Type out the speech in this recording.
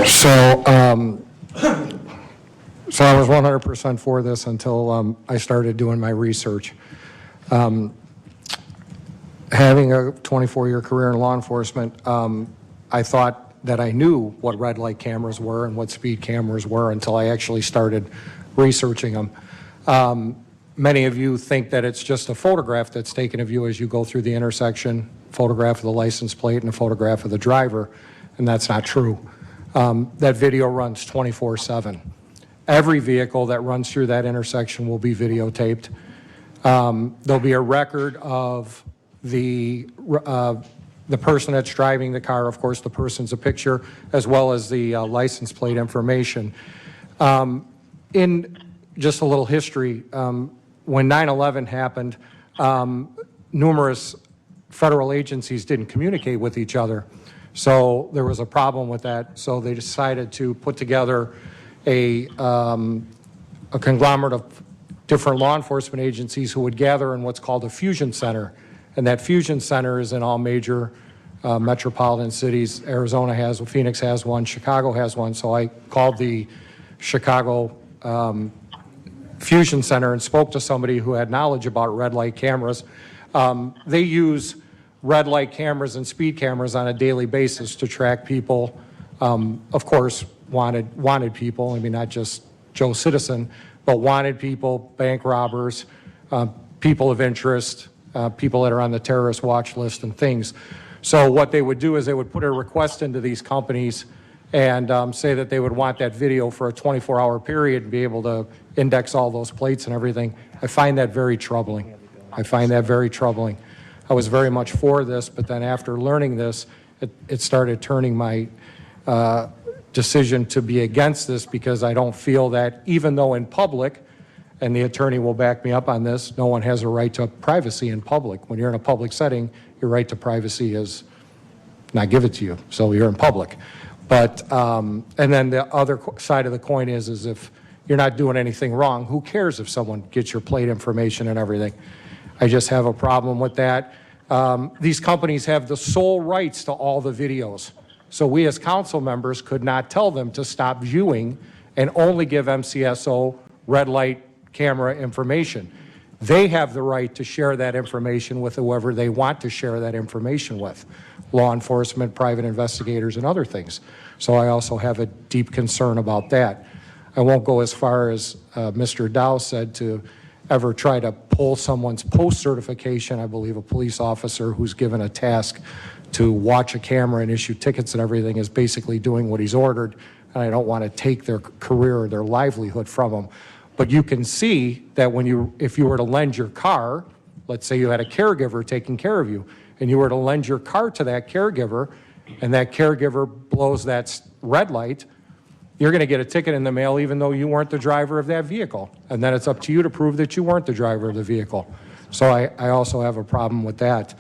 So, so I was 100% for this until I started doing my research. Having a 24-year career in law enforcement, I thought that I knew what red light cameras were and what speed cameras were until I actually started researching them. Many of you think that it's just a photograph that's taken of you as you go through the intersection, photograph of the license plate and a photograph of the driver, and that's not true. That video runs 24/7. Every vehicle that runs through that intersection will be videotaped. There'll be a record of the person that's driving the car. Of course, the person's a picture, as well as the license plate information. In just a little history, when 9/11 happened, numerous federal agencies didn't communicate with each other. So there was a problem with that. So they decided to put together a conglomerate of different law enforcement agencies who would gather in what's called a fusion center. And that fusion center is in all major metropolitan cities. Arizona has one, Phoenix has one, Chicago has one. So I called the Chicago Fusion Center and spoke to somebody who had knowledge about red light cameras. They use red light cameras and speed cameras on a daily basis to track people, of course, wanted people. I mean, not just Joe Citizen, but wanted people, bank robbers, people of interest, people that are on the terrorist watch list and things. So what they would do is they would put a request into these companies and say that they would want that video for a 24-hour period and be able to index all those plates and everything. I find that very troubling. I find that very troubling. I was very much for this, but then after learning this, it started turning my decision to be against this, because I don't feel that, even though in public, and the attorney will back me up on this, no one has a right to privacy in public. When you're in a public setting, your right to privacy is not given to you, so you're in public. But, and then the other side of the coin is if you're not doing anything wrong, who cares if someone gets your plate information and everything? I just have a problem with that. These companies have the sole rights to all the videos. So we as council members could not tell them to stop viewing and only give MCSO red light camera information. They have the right to share that information with whoever they want to share that information with, law enforcement, private investigators, and other things. So I also have a deep concern about that. I won't go as far as Mr. Dow said to ever try to pull someone's post certification. I believe a police officer who's given a task to watch a camera and issue tickets and everything is basically doing what he's ordered, and I don't want to take their career or their livelihood from them. But you can see that if you were to lend your car, let's say you had a caregiver taking care of you, and you were to lend your car to that caregiver, and that caregiver blows that red light, you're going to get a ticket in the mail even though you weren't the driver of that vehicle. And then it's up to you to prove that you weren't the driver of the vehicle. So I also have a problem with that.